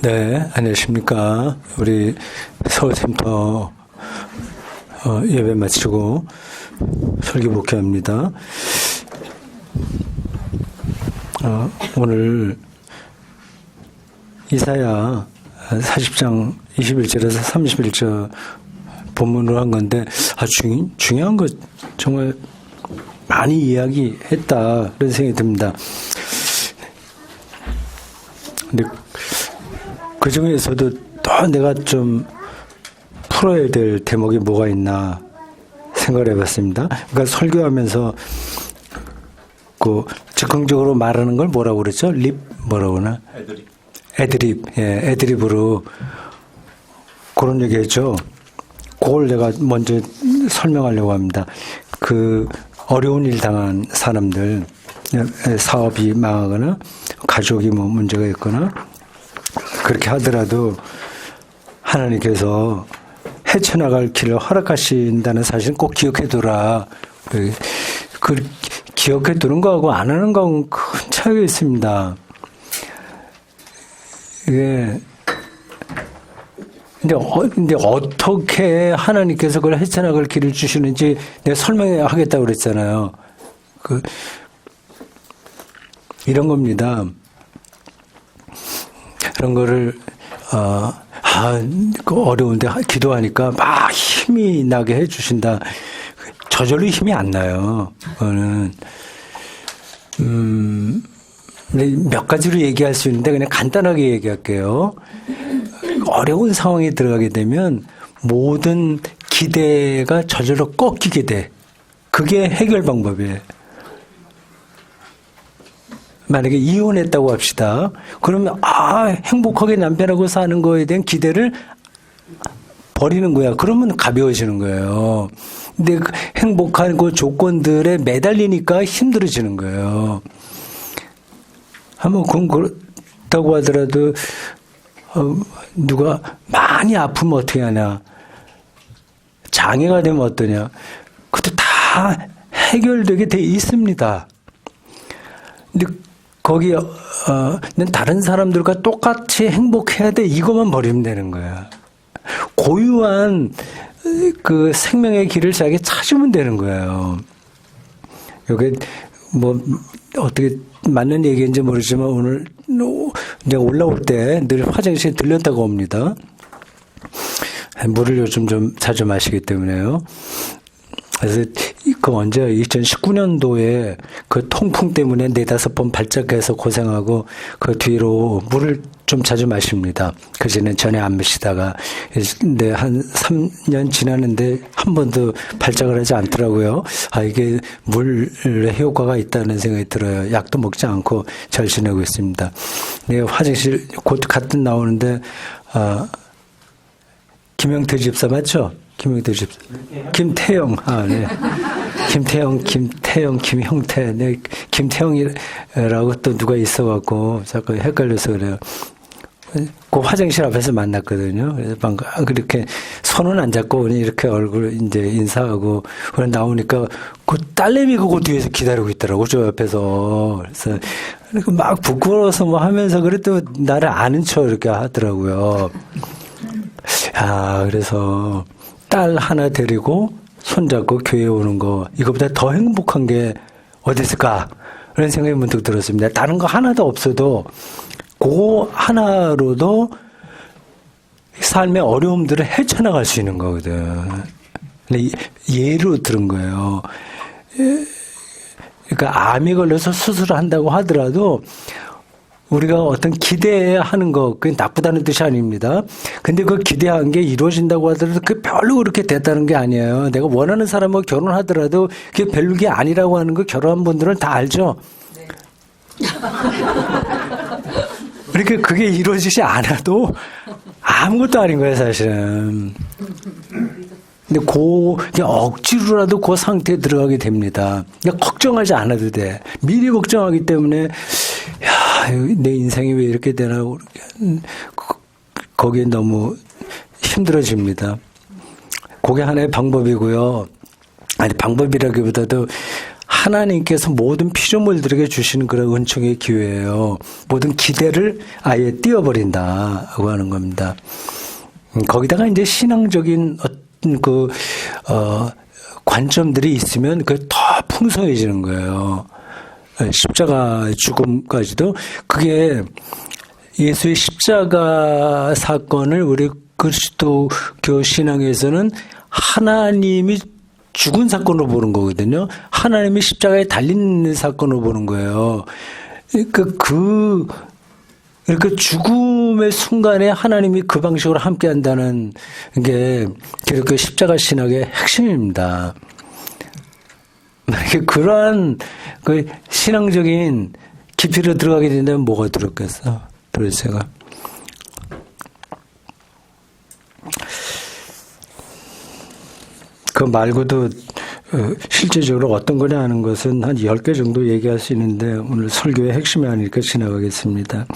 네, 안녕하십니까. 우리 서울센터 예배 마치고 설교 목회합니다. 오늘 이사야 40장 21절에서 31절 본문으로 한 건데 중요한 거 정말 많이 이야기했다 그런 생각이 듭니다. 근데 그 중에서도 또 내가 좀 풀어야 될 대목이 뭐가 있나 생각을 해봤습니다. 그러니까 설교하면서 그 즉흥적으로 말하는 걸 뭐라고 그랬죠? 뭐라고 하나? 애드립. 예, 애드립으로 그런 얘기 했죠. 그걸 내가 먼저 설명하려고 합니다. 그 어려운 일 당한 사람들, 사업이 망하거나 가족이 뭐 문제가 있거나 그렇게 하더라도 하나님께서 헤쳐나갈 길을 허락하신다는 사실은 꼭 기억해두라. 그 기억해두는 거하고 안 하는 거하고는 큰 차이가 있습니다. 이게 근데 어떻게 하나님께서 그걸 헤쳐나갈 길을 주시는지 내가 설명하겠다고 그랬잖아요. 이런 겁니다. 그런 거를 어려운데 기도하니까 막 힘이 나게 해주신다. 저절로 힘이 안 나요. 그거는 몇 가지로 얘기할 수 있는데 그냥 간단하게 얘기할게요. 어려운 상황에 들어가게 되면 모든 기대가 저절로 꺾이게 돼. 그게 해결 방법이에요. 만약에 이혼했다고 합시다. 그러면 행복하게 남편하고 사는 거에 대한 기대를 버리는 거야. 그러면 가벼워지는 거예요. 근데 그 행복한 그 조건들에 매달리니까 힘들어지는 거예요. 한번 그렇다고 하더라도 누가 많이 아프면 어떻게 하냐. 장애가 되면 어떠냐. 그것도 다 해결되게 돼 있습니다. 근데 거기 다른 사람들과 똑같이 행복해야 돼. 이것만 버리면 되는 거야. 고유한 그 생명의 길을 자기 찾으면 되는 거예요. 이게 뭐 어떻게 맞는 얘기인지 모르지만 오늘 내가 올라올 때 늘 화장실에 들렸다가 옵니다. 물을 요즘 좀 자주 마시기 때문에요. 그래서 그 언제 2019년도에 그 통풍 때문에 4-5번 발작해서 고생하고 그 뒤로 물을 좀 자주 마십니다. 그전에 안 마시다가 근데 한 3년 지났는데 한 번도 발작을 하지 않더라고요. 이게 물의 효과가 있다는 생각이 들어요. 약도 먹지 않고 잘 지내고 있습니다. 내가 화장실 곧 갔다 나오는데 김영태 집사 맞죠? 김영태 집사. 김태영. 네. 김태영, 김형태. 네. 김태영이라고 또 누가 있어갖고 자꾸 헷갈려서 그래요. 그 화장실 앞에서 만났거든요. 그래서 방금 그렇게 손은 안 잡고 이렇게 얼굴 이제 인사하고 그래 나오니까 그 딸내미 그거 뒤에서 기다리고 있더라고 저 옆에서. 그래서 막 부끄러워서 뭐 하면서 그래도 나를 아는 척 이렇게 하더라고요. 그래서 딸 하나 데리고 손잡고 교회 오는 거 이거보다 더 행복한 게 어디 있을까? 그런 생각이 문득 들었습니다. 다른 거 하나도 없어도 그 하나로도 삶의 어려움들을 헤쳐나갈 수 있는 거거든. 예로 들은 거예요. 그러니까 암이 걸려서 수술을 한다고 하더라도 우리가 어떤 기대하는 거, 그게 나쁘다는 뜻이 아닙니다. 근데 그 기대한 게 이루어진다고 하더라도 그게 별로 그렇게 됐다는 게 아니에요. 내가 원하는 사람하고 결혼하더라도 그게 별게 아니라고 하는 거 결혼한 분들은 다 알죠? 네. 그러니까 그게 이루어지지 않아도 아무것도 아닌 거예요, 사실은. 근데 그냥 억지로라도 그 상태에 들어가게 됩니다. 그냥 걱정하지 않아도 돼. 미리 걱정하기 때문에 내 인생이 왜 이렇게 되나 거기에 너무 힘들어집니다. 그게 하나의 방법이고요. 아니 방법이라기보다도 하나님께서 모든 피조물들에게 주시는 그런 은총의 기회예요. 모든 기대를 아예 띄워버린다고 하는 겁니다. 거기다가 이제 신앙적인 관점들이 있으면 그 더 풍성해지는 거예요. 십자가 죽음까지도 그게 예수의 십자가 사건을 우리 그리스도교 신앙에서는 하나님이 죽은 사건으로 보는 거거든요. 하나님이 십자가에 달린 사건으로 보는 거예요. 그러니까 죽음의 순간에 하나님이 그 방식으로 함께 한다는 게 그 십자가 신학의 핵심입니다. 그러한 그 신앙적인 깊이로 들어가게 된다면 뭐가 들었겠어? 도대체가. 그 말고도 실제적으로 어떤 거냐 하는 것은 한 10개 정도 얘기할 수 있는데 오늘 설교의 핵심이 아니니까 지나가겠습니다.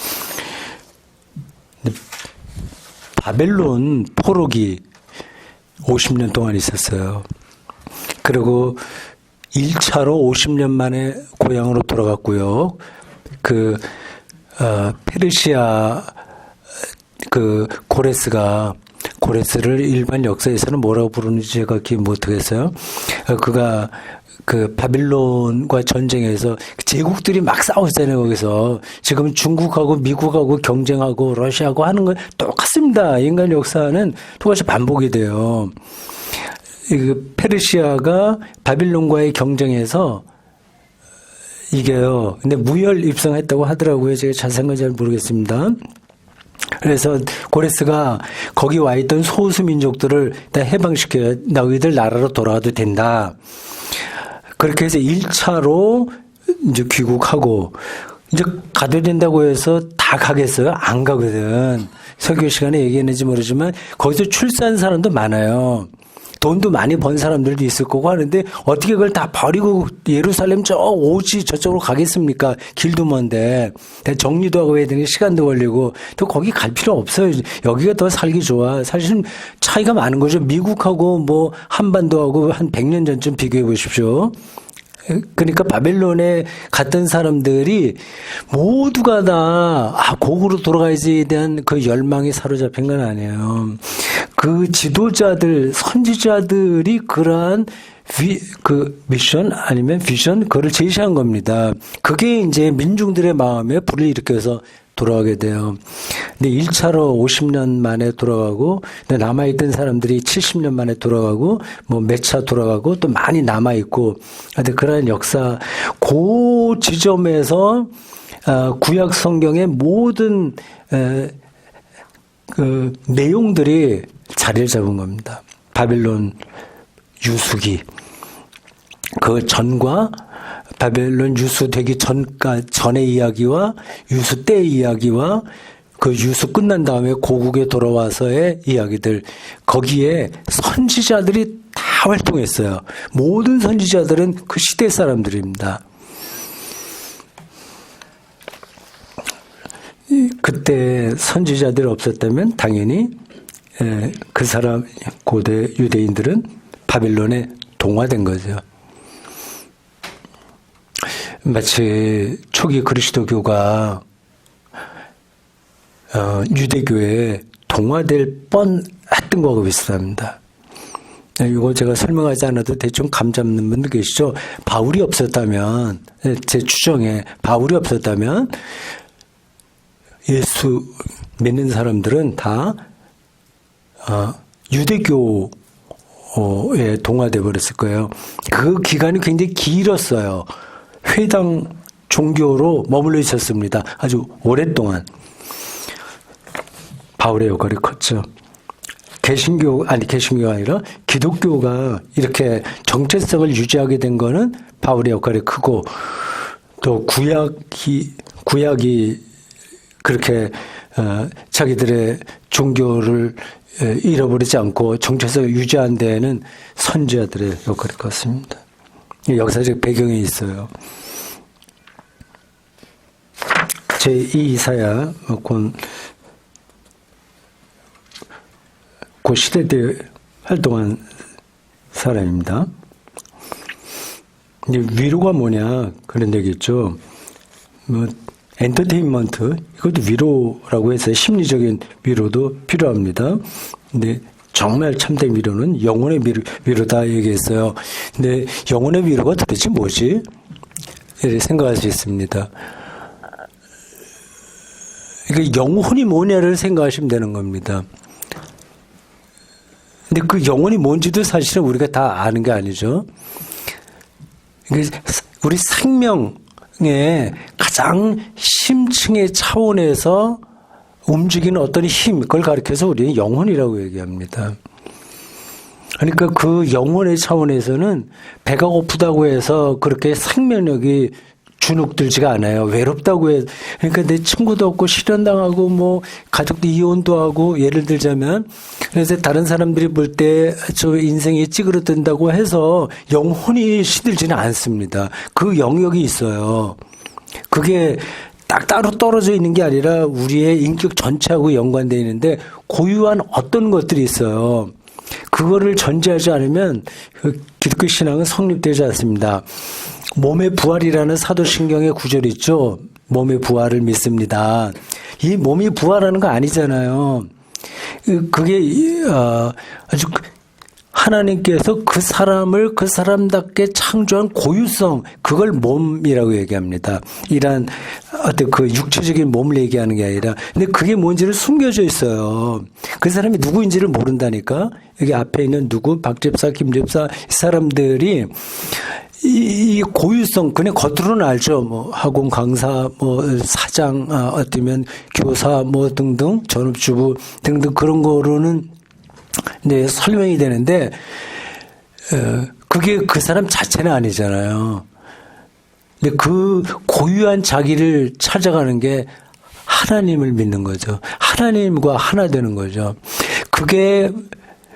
바벨론 포로기 50년 동안 있었어요. 그리고 1차로 50년 만에 고향으로 돌아갔고요. 페르시아 고레스를 일반 역사에서는 뭐라고 부르는지 제가 기억 못하겠어요. 그가 그 바빌론과 전쟁에서 제국들이 막 싸웠잖아요. 거기서 지금 중국하고 미국하고 경쟁하고 러시아하고 하는 건 똑같습니다. 인간 역사는 똑같이 반복이 돼요. 페르시아가 바빌론과의 경쟁에서 이겨요. 근데 무혈 입성했다고 하더라고요. 제가 자세한 건 잘 모르겠습니다. 그래서 고레스가 거기 와 있던 소수 민족들을 다 해방시켜요. 너희들 나라로 돌아가도 된다. 그렇게 해서 1차로 이제 귀국하고 이제 가도 된다고 해서 다 가겠어요? 안 가거든. 설교 시간에 얘기했는지 모르지만 거기서 출세한 사람도 많아요. 돈도 많이 번 사람들도 있을 거고 하는데 어떻게 그걸 다 버리고 예루살렘 저 오지 저쪽으로 가겠습니까? 길도 먼데 정리도 하고 해야 되니 시간도 걸리고 또 거기 갈 필요 없어요. 여기가 더 살기 좋아. 사실은 차이가 많은 거죠. 미국하고 뭐 한반도하고 한 100년 전쯤 비교해 보십시오. 그러니까 바벨론에 갔던 사람들이 모두가 다 고국으로 돌아가야지에 대한 그 열망이 사로잡힌 건 아니에요. 그 지도자들, 선지자들이 그러한 미션 아니면 비전 그걸 제시한 겁니다. 그게 이제 민중들의 마음에 불을 일으켜서 돌아가게 돼요. 근데 1차로 50년 만에 돌아가고, 남아있던 사람들이 70년 만에 돌아가고, 뭐 몇 차 돌아가고, 또 많이 남아있고, 근데 그러한 역사, 그 지점에서, 구약 성경의 모든, 그 내용들이 자리를 잡은 겁니다. 바벨론 유수기. 그 전과 바벨론 유수되기 전의 이야기와 유수 때의 이야기와 그 유수 끝난 다음에 고국에 돌아와서의 이야기들, 거기에 선지자들이 다 활동했어요. 모든 선지자들은 그 시대 사람들입니다. 그때 선지자들이 없었다면 당연히 그 사람 고대 유대인들은 바벨론에 동화된 거죠. 마치 초기 그리스도교가 유대교에 동화될 뻔했던 거하고 비슷합니다. 이거 제가 설명하지 않아도 대충 감 잡는 분들 계시죠? 바울이 없었다면, 제 추정에 바울이 없었다면 예수 믿는 사람들은 다 유대교에 동화돼 버렸을 거예요. 그 기간이 굉장히 길었어요. 회당 종교로 머물러 있었습니다. 아주 오랫동안. 바울의 역할이 컸죠. 개신교가 아니라 기독교가 이렇게 정체성을 유지하게 된 거는 바울의 역할이 크고, 또 구약이 그렇게 자기들의 종교를 잃어버리지 않고 정체성을 유지한 데에는 선지자들의 역할이 컸습니다. 역사적 배경이 있어요. 제2 이사야 그 시대 때 활동한 사람입니다. 이제 위로가 뭐냐 그런 얘기죠. 뭐 엔터테인먼트 이것도 위로라고 해서 심리적인 위로도 필요합니다. 근데 정말 참된 위로는 영혼의 위로다 얘기했어요. 근데 영혼의 위로가 도대체 뭐지? 이렇게 생각할 수 있습니다. 그러니까 영혼이 뭐냐를 생각하시면 되는 겁니다. 근데 그 영혼이 뭔지도 사실은 우리가 다 아는 게 아니죠. 우리 생명의 가장 심층의 차원에서 움직이는 어떤 힘, 그걸 가리켜서 우리는 영혼이라고 얘기합니다. 그러니까 그 영혼의 차원에서는 배가 고프다고 해서 그렇게 생명력이 주눅들지가 않아요. 외롭다고 해서. 그러니까 내 친구도 없고 실현당하고 뭐 가족도 이혼도 하고 예를 들자면 그래서 다른 사람들이 볼 때 저 인생이 찌그러든다고 해서 영혼이 시들지는 않습니다. 그 영역이 있어요. 그게 딱 따로 떨어져 있는 게 아니라 우리의 인격 전체하고 연관되어 있는데 고유한 어떤 것들이 있어요. 그거를 전제하지 않으면 그 기독교 신앙은 성립되지 않습니다. 몸의 부활이라는 사도신경의 구절이 있죠. 몸의 부활을 믿습니다. 이 몸이 부활하는 거 아니잖아요. 그게 아주 하나님께서 그 사람을 그 사람답게 창조한 고유성, 그걸 몸이라고 얘기합니다. 이란 어떤 그 육체적인 몸을 얘기하는 게 아니라, 근데 그게 뭔지를 숨겨져 있어요. 그 사람이 누구인지를 모른다니까. 여기 앞에 있는 누구, 박집사, 김집사, 이 사람들이 이 고유성, 그냥 겉으로는 알죠. 뭐 학원 강사, 뭐 사장, 어쩌면 교사, 뭐 등등, 전업주부 등등 그런 거로는 네, 설명이 되는데, 그게 그 사람 자체는 아니잖아요. 근데 그 고유한 자기를 찾아가는 게 하나님을 믿는 거죠. 하나님과 하나 되는 거죠. 그게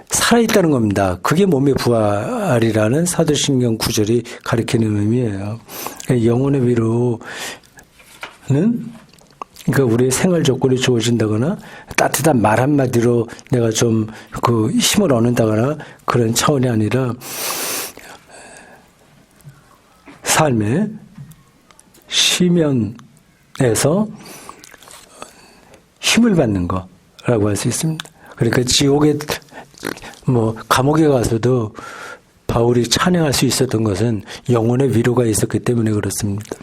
살아있다는 겁니다. 그게 몸의 부활이라는 사도신경 구절이 가리키는 의미예요. 영혼의 위로는 그러니까 우리의 생활 조건이 좋아진다거나 따뜻한 말 한마디로 내가 좀 그 힘을 얻는다거나 그런 차원이 아니라 삶의 시면에서 힘을 받는 거라고 할 수 있습니다. 그러니까 지옥에 뭐 감옥에 가서도 바울이 찬양할 수 있었던 것은 영혼의 위로가 있었기 때문에 그렇습니다.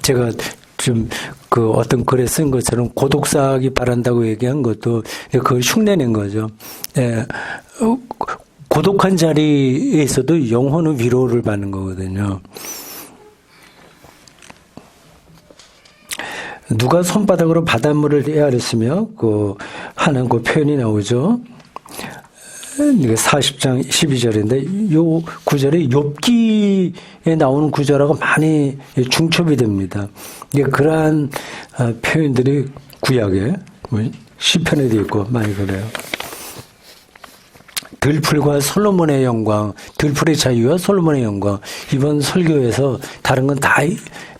제가 좀 그 어떤 글에 쓴 것처럼 고독사하기 바란다고 얘기한 것도 그걸 흉내낸 거죠. 예, 고독한 자리에 있어도 영혼은 위로를 받는 거거든요. 누가 손바닥으로 바닷물을 헤아렸으며 그 하는 그 표현이 나오죠. 40장 12절인데 요 구절이 욥기에 나오는 구절하고 많이 중첩이 됩니다. 그러한 표현들이 구약에 시편에도 있고 많이 그래요. 들풀과 솔로몬의 영광, 들풀의 자유와 솔로몬의 영광. 이번 설교에서 다른 건 다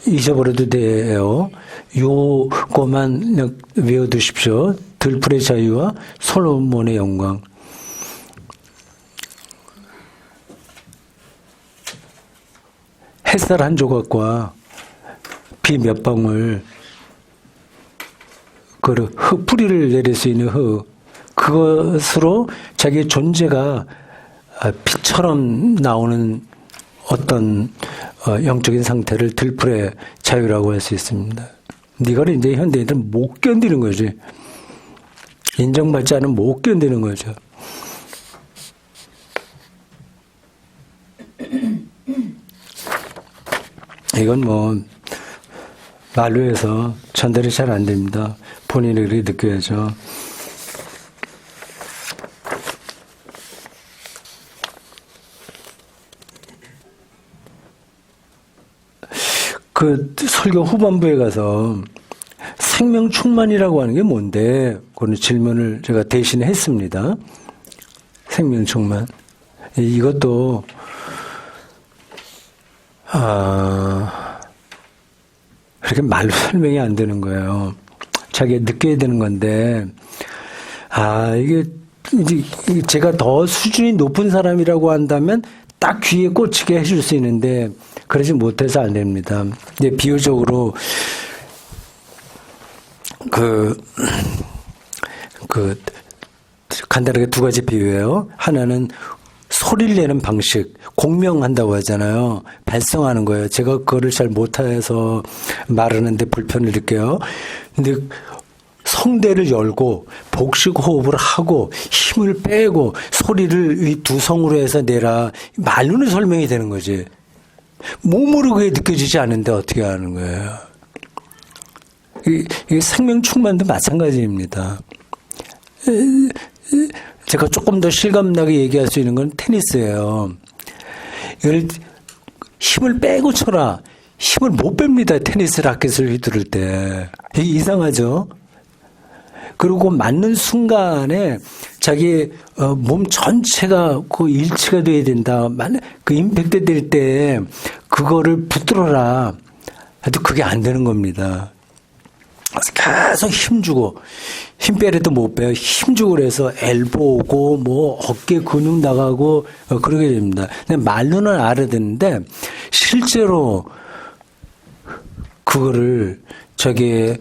잊어버려도 돼요. 요거만 외워두십시오. 들풀의 자유와 솔로몬의 영광. 햇살 한 조각과 비 몇 방울, 그 뿌리를 내릴 수 있는 그것으로 자기의 존재가 빛처럼 나오는 어떤 영적인 상태를 들풀의 자유라고 할 수 있습니다. 이걸 이제 현대인들은 못 견디는 거지. 인정받지 않으면 못 견디는 거죠. 이건 뭐 말로 해서 전달이 잘 안 됩니다. 본인이 그렇게 느껴야죠. 그 설교 후반부에 가서 생명 충만이라고 하는 게 뭔데? 그런 질문을 제가 대신 했습니다. 생명 충만. 이것도 그렇게 말로 설명이 안 되는 거예요. 자기가 느껴야 되는 건데, 이게 이제 제가 더 수준이 높은 사람이라고 한다면 딱 귀에 꽂히게 해줄 수 있는데, 그러지 못해서 안 됩니다. 근데 비유적으로 간단하게 두 가지 비유예요. 하나는 소리를 내는 방식, 공명한다고 하잖아요. 발성하는 거예요. 제가 그거를 잘 못해서 말하는데 불편을 느껴요. 근데 성대를 열고 복식 호흡을 하고 힘을 빼고 소리를 이 두 성으로 해서 내라. 말로는 설명이 되는 거지. 몸으로 그게 느껴지지 않는데 어떻게 하는 거예요. 이 생명 충만도 마찬가지입니다. 제가 조금 더 실감나게 얘기할 수 있는 건 테니스예요. 이걸 힘을 빼고 쳐라. 힘을 못 뺍니다. 테니스 라켓을 휘두를 때. 이게 이상하죠? 그리고 맞는 순간에 자기 몸 전체가 그 일치가 돼야 된다. 그 임팩트 될 때 그거를 붙들어라. 해도 그게 안 되는 겁니다. 계속 힘주고 힘 빼래도 못 빼요. 힘주고 그래서 엘보고 뭐 어깨 근육 나가고 그러게 됩니다. 근데 말로는 알아듣는데 실제로 그거를 저기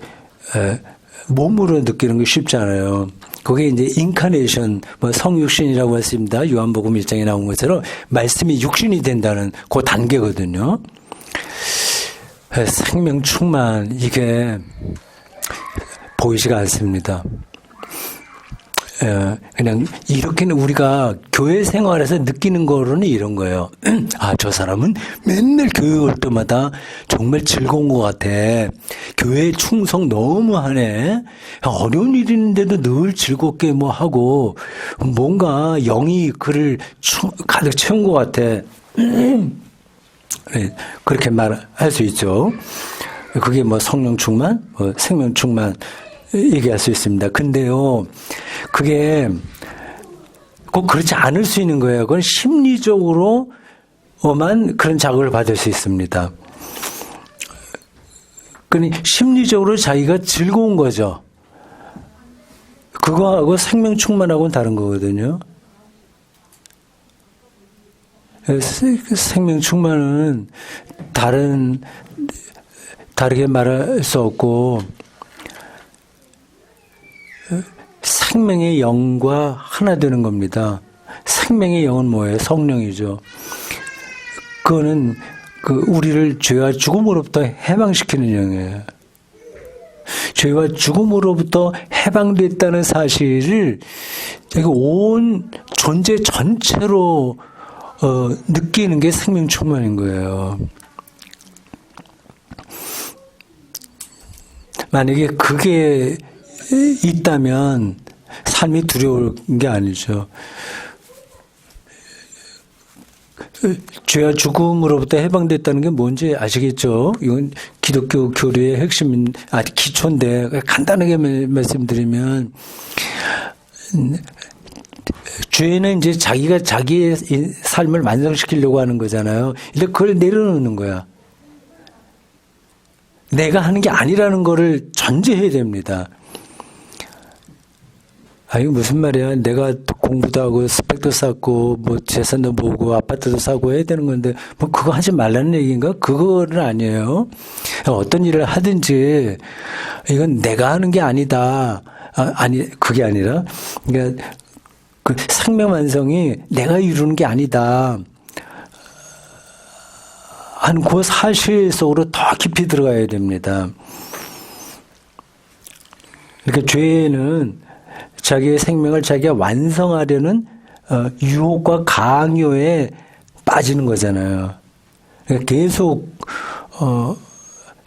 몸으로 느끼는 게 쉽지 않아요. 그게 이제 인카네이션, 뭐 성육신이라고 했습니다. 요한복음 1장에 나온 것처럼 말씀이 육신이 된다는 그 단계거든요. 생명 충만 이게 보이지가 않습니다. 그냥 이렇게는 우리가 교회 생활에서 느끼는 거로는 이런 거예요. 아, 저 사람은 맨날 교회 올 때마다 정말 즐거운 것 같아. 교회 충성 너무 하네. 어려운 일인데도 늘 즐겁게 뭐 하고 뭔가 영이 그를 가득 채운 것 같아. 그렇게 말할 수 있죠. 그게 뭐 성령 충만, 뭐 생명 충만 얘기할 수 있습니다. 근데요, 그게 꼭 그렇지 않을 수 있는 거예요. 그건 심리적으로만 그런 자극을 받을 수 있습니다. 그러니 심리적으로 자기가 즐거운 거죠. 그거하고 생명 충만하고는 다른 거거든요. 생명 충만은 다르게 말할 수 없고, 생명의 영과 하나 되는 겁니다. 생명의 영은 뭐예요? 성령이죠. 그거는 우리를 죄와 죽음으로부터 해방시키는 영이에요. 죄와 죽음으로부터 해방됐다는 사실을 온 존재 전체로 느끼는 게 생명 충만인 거예요. 만약에 그게 있다면 삶이 두려울 게 아니죠. 죄와 죽음으로부터 해방됐다는 게 뭔지 아시겠죠? 이건 기독교 교리의 핵심, 기초인데 간단하게 말씀드리면 죄는 이제 자기가 자기의 삶을 완성시키려고 하는 거잖아요. 근데 그걸 내려놓는 거야. 내가 하는 게 아니라는 거를 전제해야 됩니다. 이거 무슨 말이야. 내가 공부도 하고 스펙도 쌓고 뭐 재산도 모으고 아파트도 사고 해야 되는 건데 뭐 그거 하지 말라는 얘기인가? 그거는 아니에요. 어떤 일을 하든지 이건 내가 하는 게 아니다. 그게 아니라 그러니까 그 생명 완성이 내가 이루는 게 아니다. 한 그 사실 속으로 더 깊이 들어가야 됩니다. 그러니까 죄는 자기의 생명을 자기가 완성하려는 유혹과 강요에 빠지는 거잖아요. 그러니까 계속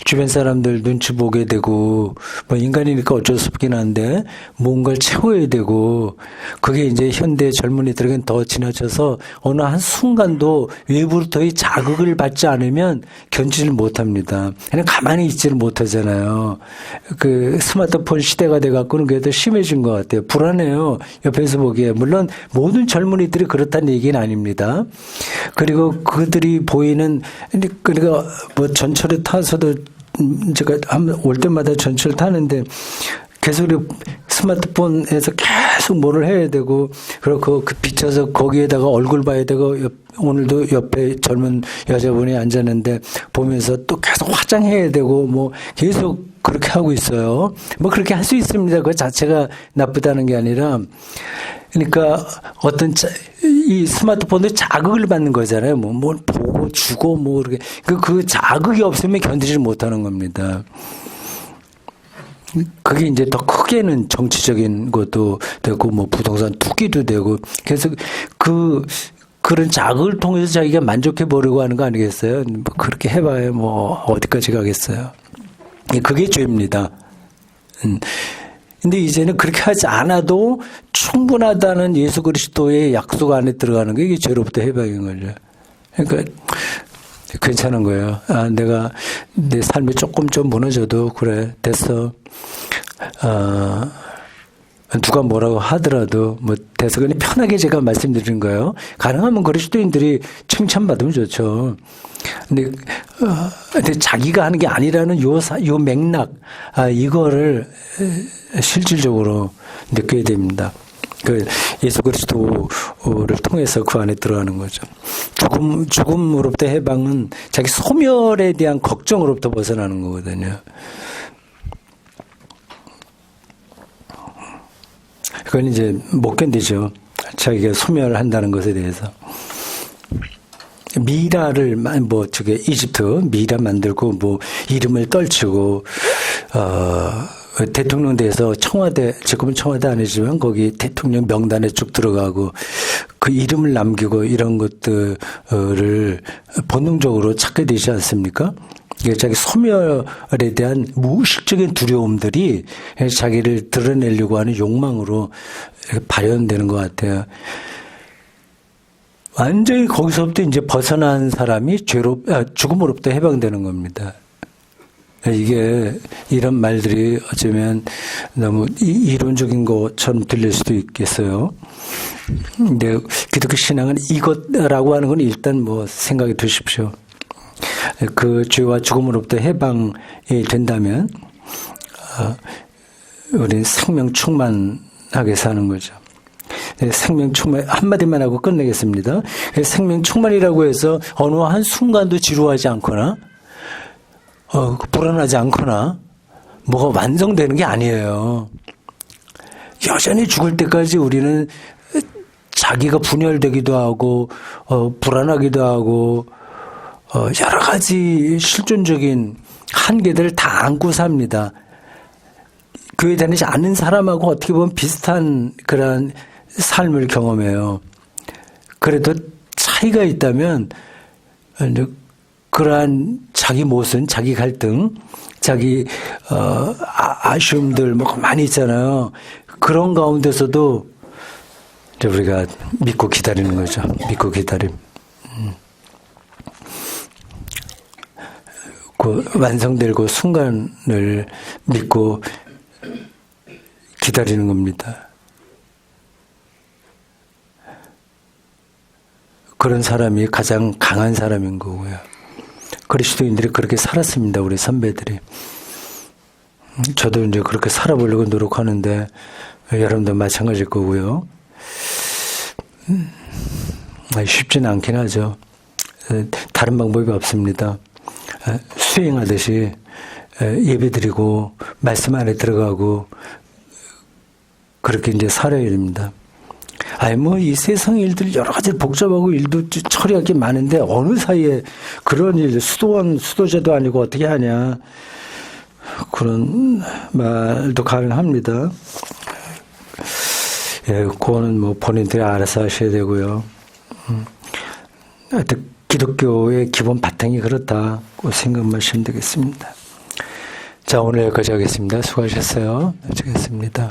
주변 사람들 눈치 보게 되고 뭐 인간이니까 어쩔 수 없긴 한데 뭔가를 채워야 되고 그게 이제 현대 젊은이들에겐 더 지나쳐서 어느 한 순간도 외부로부터의 자극을 받지 않으면 견디지를 못합니다. 그냥 가만히 있지를 못하잖아요. 그 스마트폰 시대가 돼갖고는 그게 더 심해진 것 같아요. 불안해요. 옆에서 보기에. 물론 모든 젊은이들이 그렇다는 얘기는 아닙니다. 그리고 그들이 보이는 그러니까 뭐 전철에 타서도 제가 올 때마다 전철 타는데 계속 스마트폰에서 계속 뭐를 해야 되고, 그리고 그 비춰서 거기에다가 얼굴 봐야 되고, 오늘도 옆에 젊은 여자분이 앉았는데 보면서 또 계속 화장해야 되고, 뭐 계속 그렇게 하고 있어요. 뭐 그렇게 할 수 있습니다. 그 자체가 나쁘다는 게 아니라, 그러니까 어떤 이 스마트폰도 자극을 받는 거잖아요. 뭘 보고 주고 뭐 그렇게 그 자극이 없으면 견디지 못하는 겁니다. 그게 이제 더 크게는 정치적인 것도 되고 뭐 부동산 투기도 되고 그래서 그런 자극을 통해서 자기가 만족해 보려고 하는 거 아니겠어요? 뭐 그렇게 해봐야 뭐 어디까지 가겠어요? 그게 죄입니다. 근데 이제는 그렇게 하지 않아도 충분하다는 예수 그리스도의 약속 안에 들어가는 게 이게 죄로부터 해방인 거죠. 그러니까 괜찮은 거예요. 아, 내가 내 삶이 조금 좀 무너져도 그래 됐어. 누가 뭐라고 하더라도 뭐 돼서 그냥 편하게 제가 말씀드린 거예요. 가능하면 그리스도인들이 칭찬받으면 좋죠. 근데 자기가 하는 게 아니라는 요 맥락, 이거를 실질적으로 느껴야 됩니다. 그 예수 그리스도를 통해서 그 안에 들어가는 거죠. 죽음으로부터 해방은 자기 소멸에 대한 걱정으로부터 벗어나는 거거든요. 그건 이제 못 견디죠. 자기가 소멸한다는 것에 대해서. 미라를 이집트 미라 만들고 뭐 이름을 떨치고 대통령대에서 지금은 청와대 아니지만 거기 대통령 명단에 쭉 들어가고 그 이름을 남기고 이런 것들을 본능적으로 찾게 되지 않습니까? 자기 소멸에 대한 무의식적인 두려움들이 자기를 드러내려고 하는 욕망으로 발현되는 것 같아요. 완전히 거기서부터 이제 벗어난 사람이 죽음으로부터 해방되는 겁니다. 이게 이런 말들이 어쩌면 너무 이론적인 것처럼 들릴 수도 있겠어요. 근데 기독교 신앙은 이것라고 하는 건 일단 뭐 생각해 두십시오. 그 죄와 죽음으로부터 해방이 된다면 우리는 생명 충만하게 사는 거죠. 생명 충만 한마디만 하고 끝내겠습니다. 생명 충만이라고 해서 어느 한 순간도 지루하지 않거나 불안하지 않거나 뭐가 완성되는 게 아니에요. 여전히 죽을 때까지 우리는 자기가 분열되기도 하고 불안하기도 하고 여러 가지 실존적인 한계들을 다 안고 삽니다. 교회 다니지 않는 사람하고 어떻게 보면 비슷한 그런 삶을 경험해요. 그래도 차이가 있다면 그러한 자기 모순, 자기 갈등, 자기 아쉬움들 뭐 많이 있잖아요. 그런 가운데서도 이제 우리가 믿고 기다리는 거죠. 믿고 기다림. 그 완성되고 순간을 믿고 기다리는 겁니다. 그런 사람이 가장 강한 사람인 거고요. 그리스도인들이 그렇게 살았습니다. 우리 선배들이. 저도 이제 그렇게 살아보려고 노력하는데 여러분도 마찬가지일 거고요. 쉽지는 않긴 하죠. 다른 방법이 없습니다. 수행하듯이 예배드리고 말씀 안에 들어가고 그렇게 이제 살아야 됩니다. 이 세상 일들 여러 가지 복잡하고 일도 처리할 게 많은데 어느 사이에 그런 일, 수도자도 아니고 어떻게 하냐. 그런 말도 가능합니다. 그거는 뭐 본인들이 알아서 하셔야 되고요. 하여튼 기독교의 기본 바탕이 그렇다고 생각하시면 되겠습니다. 자, 오늘 여기까지 하겠습니다. 수고하셨어요. 마치겠습니다.